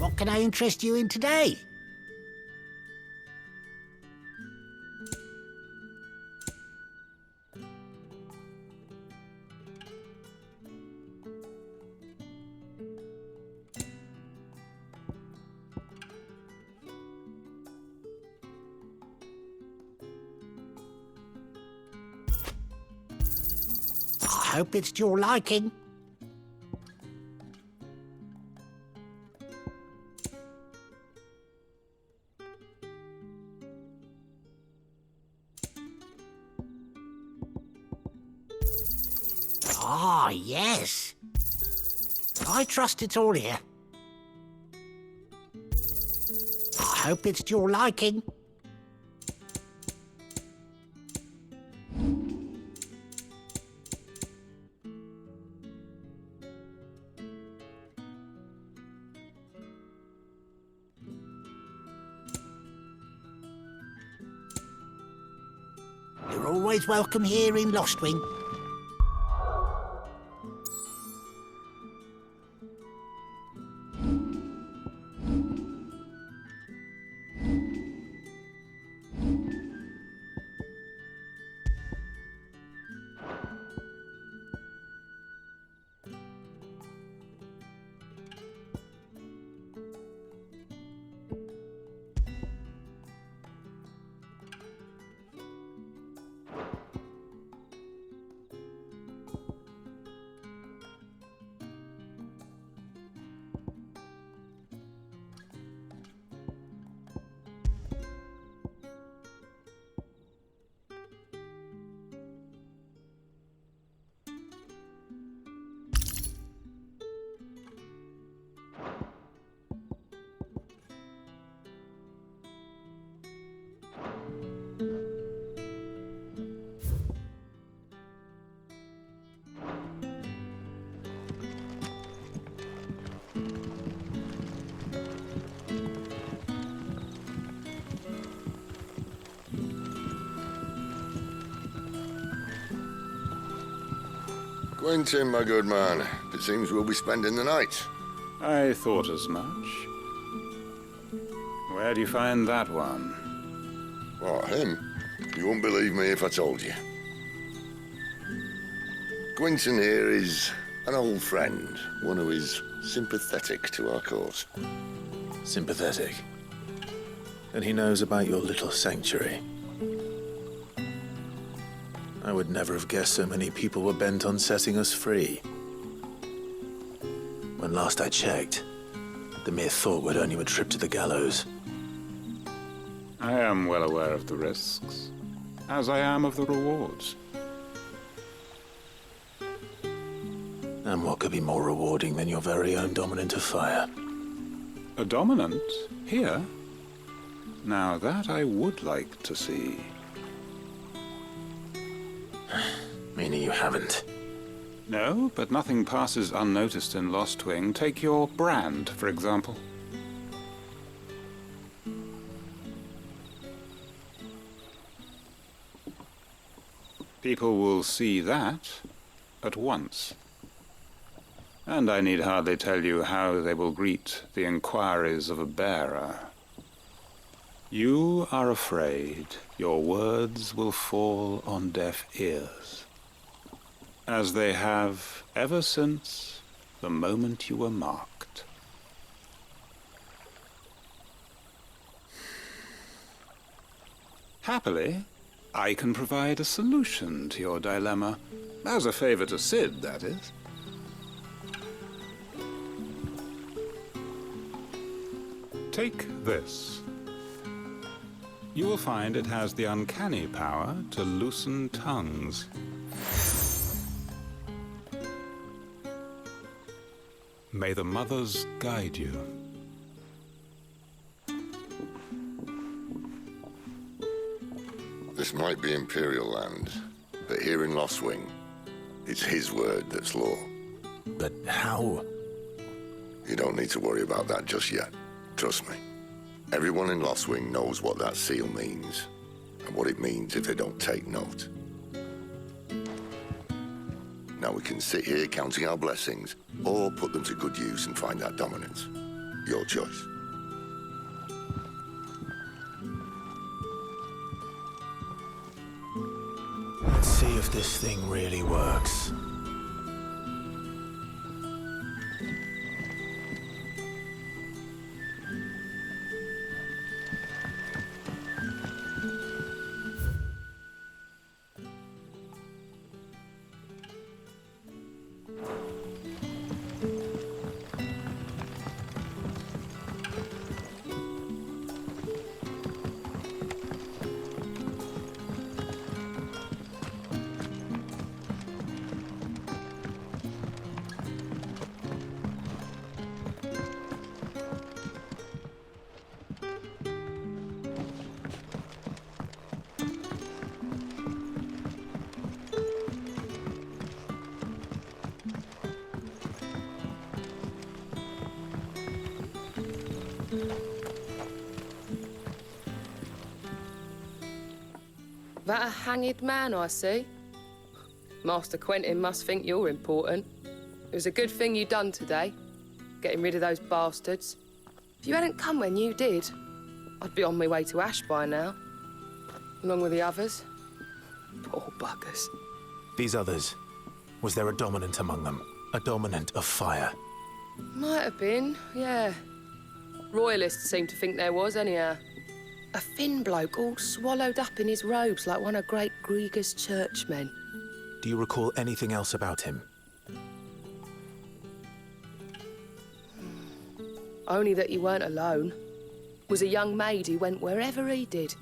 What can I interest you in today? I hope it's to your liking. Ah, yes. I trust it's all here. I hope it's to your liking. You're always welcome here in Lostwing. Quentin, my good man, it seems we'll be spending the night. I thought as much. Where do you find that one? What, him? You wouldn't believe me if I told you. Quentin here is an old friend, one who is sympathetic to our cause. Sympathetic? And he knows about your little sanctuary. I would never have guessed so many people were bent on setting us free. When last I checked, the mere thought would earn you a trip to the gallows. I am well aware of the risks, as I am of the rewards. And what could be more rewarding than your very own dominant of fire? A dominant? Here? Now that I would like to see. Meaning you haven't? No, but nothing passes unnoticed in Lostwing. Take your brand, for example. People will see that at once. And I need hardly tell you how they will greet the inquiries of a bearer. You are afraid your words will fall on deaf ears, as they have ever since the moment you were marked. Happily, I can provide a solution to your dilemma, as a favor to Sid, that is. Take this. You will find it has the uncanny power to loosen tongues. May the mothers guide you. This might be Imperial land, but here in Lostwing, it's his word that's law. But how? You don't need to worry about that just yet. Trust me. Everyone in Lostwing knows what that seal means, and what it means if they don't take note. Now we can sit here counting our blessings, or put them to good use and find that dominance. Your choice. Let's see if this thing really works. That a hanged man I see? Master Quentin must think you're important. It was a good thing you done today, getting rid of those bastards. If you hadn't come when you did, I'd be on my way to Ash by now, along with the others. Poor buggers. These others, was there a dominant among them? A dominant of fire? Might have been, yeah. Royalists seem to think there was, anyhow. A thin bloke all swallowed up in his robes like one of Great Grieger's churchmen. Do you recall anything else about him? Only that he weren't alone. Was a young maid who went wherever he did,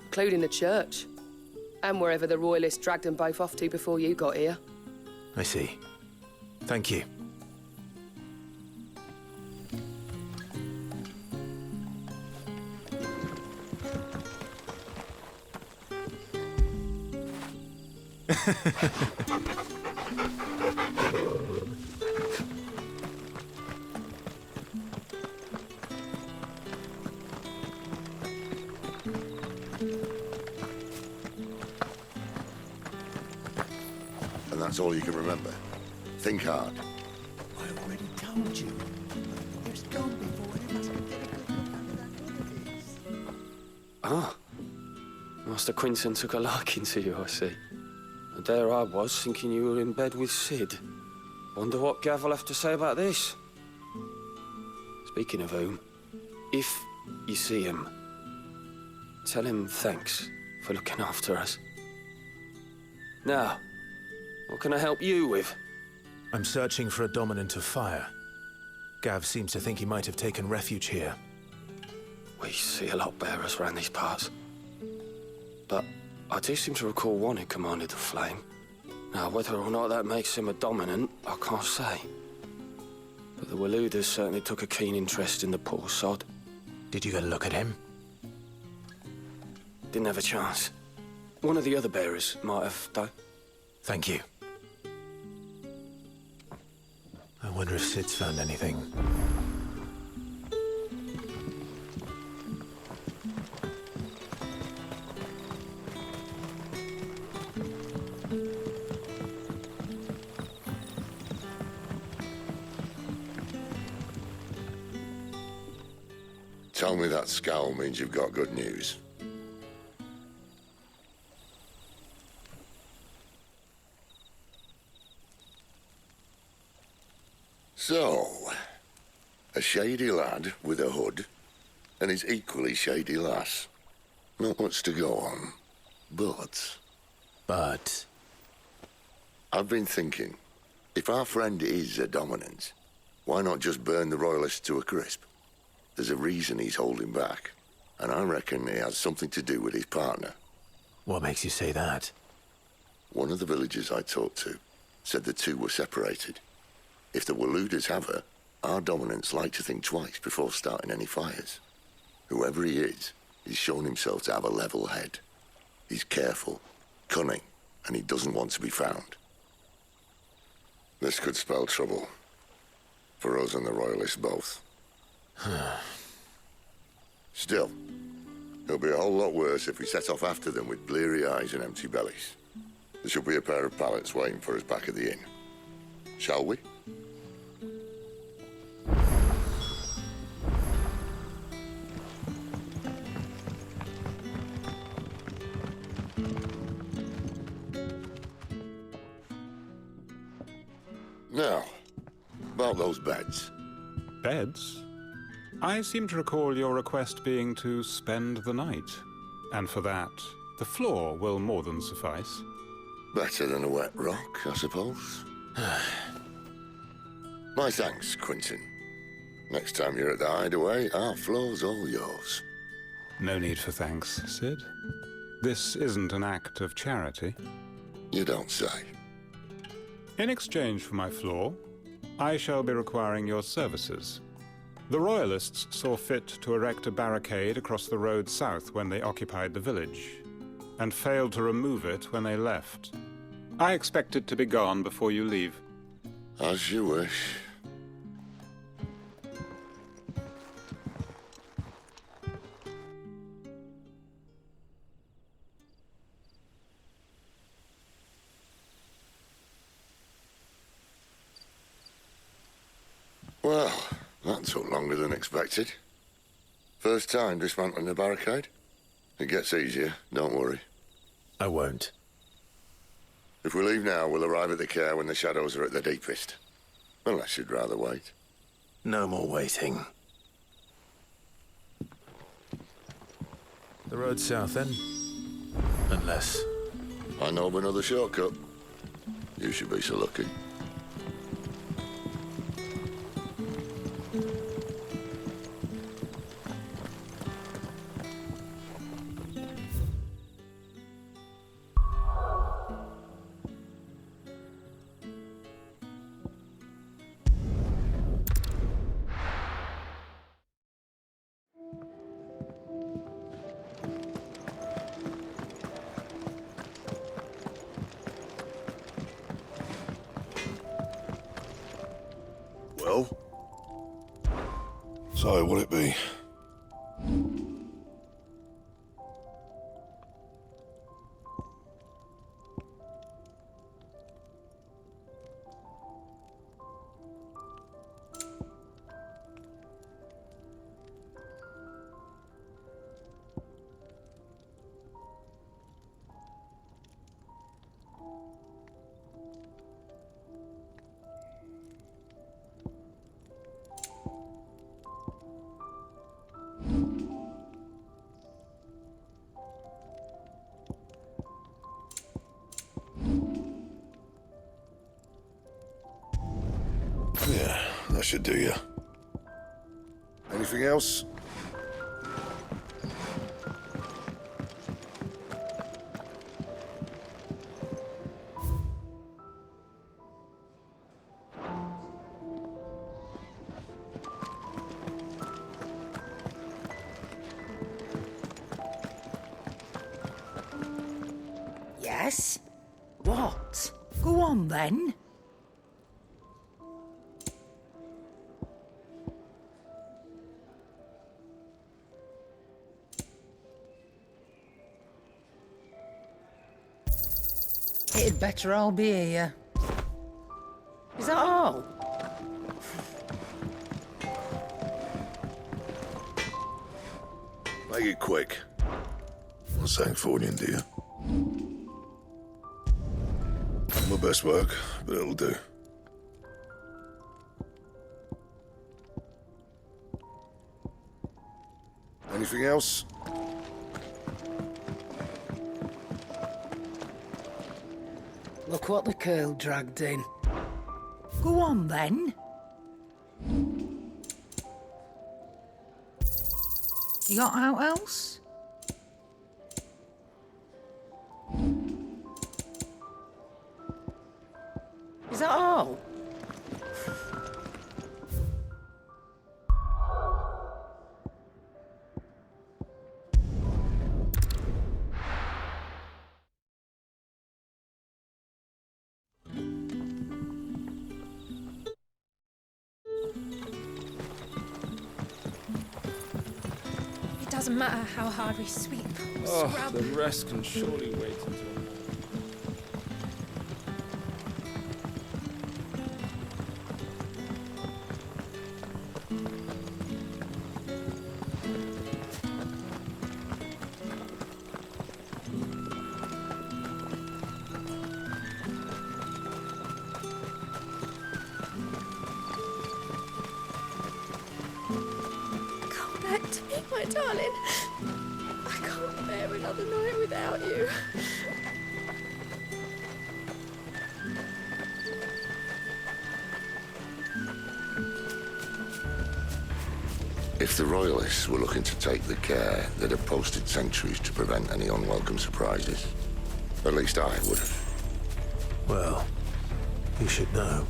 including the church, and wherever the Royalists dragged them both off to before you got here. I see. Thank you. And that's all you can remember. Think hard. I already told you. There's gone before it must get a good look under that hood of his. Ah, Master Quinton took a liking to you, I see. And there I was, thinking you were in bed with Sid. Wonder what Gav will have to say about this. Speaking of whom, if you see him, tell him thanks for looking after us. Now, what can I help you with? I'm searching for a dominant of fire. Gav seems to think he might have taken refuge here. We see a lot bearers around these parts. But I do seem to recall one who commanded the flame. Now, whether or not that makes him a dominant, I can't say. But the Waluders certainly took a keen interest in the poor sod. Did you get a look at him? Didn't have a chance. One of the other bearers might have, though. Thank you. I wonder if Sid's found anything. Tell me that scowl means you've got good news. So, a shady lad with a hood and his equally shady lass. Not much to go on, but... I've been thinking, if our friend is a dominant, why not just burn the Royalists to a crisp? There's a reason he's holding back, and I reckon it has something to do with his partner. What makes you say that? One of the villagers I talked to said the two were separated. If the Waluders have her, our dominants like to think twice before starting any fires. Whoever he is, he's shown himself to have a level head. He's careful, cunning, and he doesn't want to be found. This could spell trouble. For us and the Royalists both. Still, it'll be a whole lot worse if we set off after them with bleary eyes and empty bellies. There should be a pair of pallets waiting for us back at the inn. Shall we? about those beds? Beds? I seem to recall your request being to spend the night. And for that, the floor will more than suffice. Better than a wet rock, I suppose. My thanks, Quentin. Next time you're at the hideaway, our floor's all yours. No need for thanks, Sid. This isn't an act of charity. You don't say. In exchange for my floor, I shall be requiring your services. The Royalists saw fit to erect a barricade across the road south when they occupied the village, and failed to remove it when they left. I expect it to be gone before you leave. As you wish. Well, that took longer than expected. First time dismantling the barricade? It gets easier, don't worry. I won't. If we leave now, we'll arrive at the care when the shadows are at the deepest. Unless you'd rather wait. No more waiting. The road south, then? Unless... I know of another shortcut. You should be so lucky. Well? So, what'll it be? Yeah, that should do you. Anything else? Yes? What? Go on, then. It'd better all be here. Is that all? Make it quick. Not saying forwarding, do you? My best work, but it'll do. Anything else? Look what the curl dragged in. Go on, then. You got out else? Is that all? It doesn't matter how hard we sweep or scrub. The rest can surely wait until... back to me, my darling. I can't bear another night without you. If the Royalists were looking to take the care, they'd have posted sentries to prevent any unwelcome surprises. At least I would have. Well, you should know.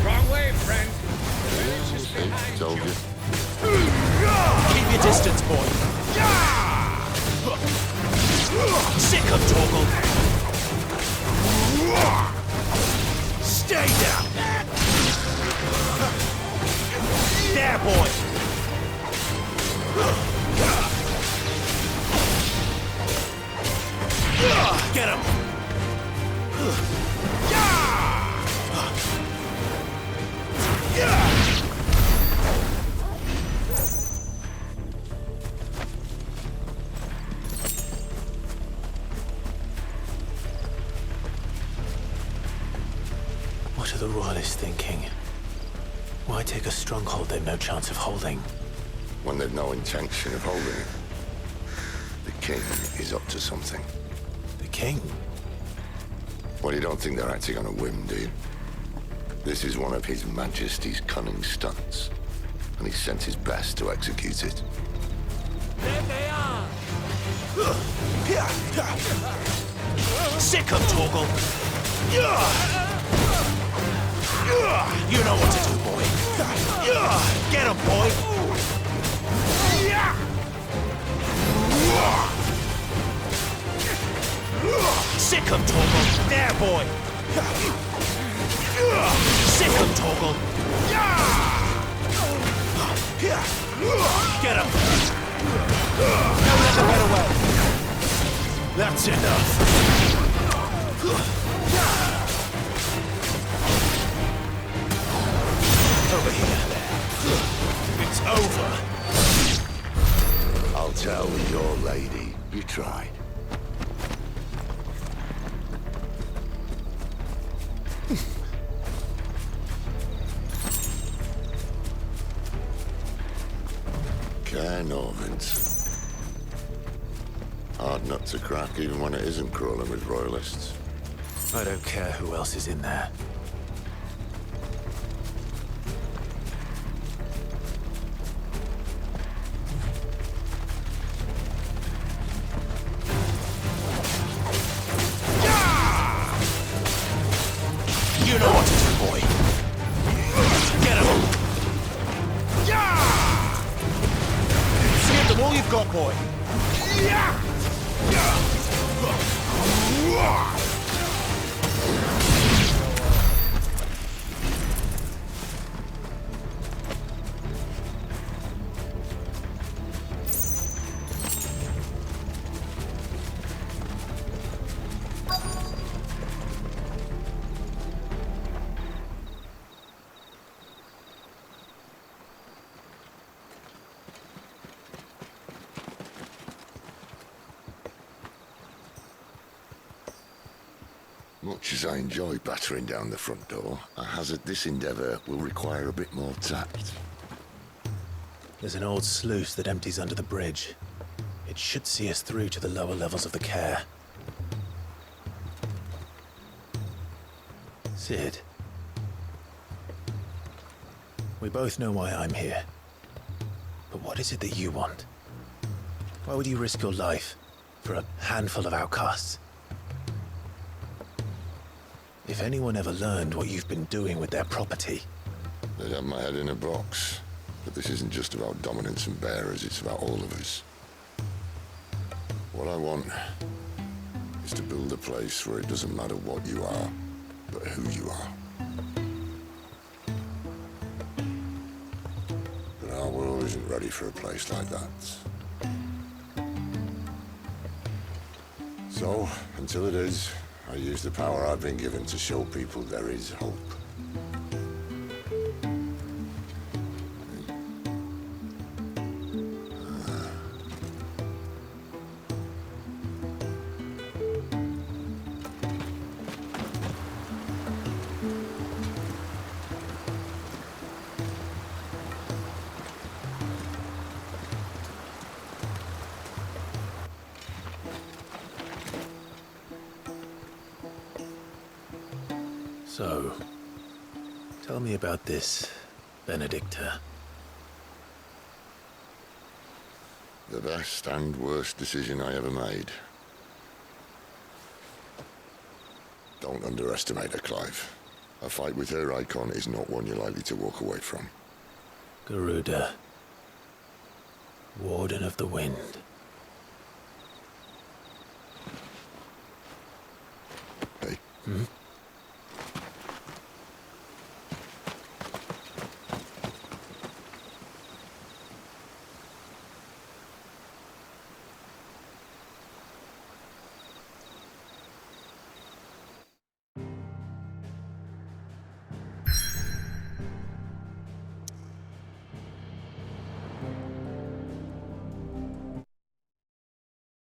Wrong way, friend. The village is behind Told you. you. Keep your distance, boy. Sick of Torgal. Stay down. There, boy. Get him. What are the Royalists thinking? Why take a stronghold they've no chance of holding? When they've no intention of holding it. The king is up to something. The king? Well, you don't think they're acting on a whim, do you? This is one of His Majesty's cunning stunts, and he's sent his best to execute it. There they are. Sick of Torgal. You know what to do, boy. Get him, boy. Sick of Torgal. There, boy. Sick of Torgal. Get him. Don't let them get away. That's enough. Over here. It's over. I'll tell your lady you tried. Care Norvins. Hard nut to crack even when it isn't crawling with Royalists. I don't care who else is in there. You know what to do, boy. Get him. Give them all you've got, boy. Much as I enjoy battering down the front door, I hazard this endeavour will require a bit more tact. There's an old sluice that empties under the bridge. It should see us through to the lower levels of the care. Sid. We both know why I'm here. But what is it that you want? Why would you risk your life for a handful of outcasts? If anyone ever learned what you've been doing with their property... They'd have my head in a box. But this isn't just about dominance and bearers, it's about all of us. What I want is to build a place where it doesn't matter what you are, but who you are. But our world isn't ready for a place like that. So, until it is, I use the power I've been given to show people there is hope. So, tell me about this Benedicta. The best and worst decision I ever made. Don't underestimate her, Clive. A fight with her icon is not one you're likely to walk away from. Garuda. Warden of the Wind. Hey? Hmm?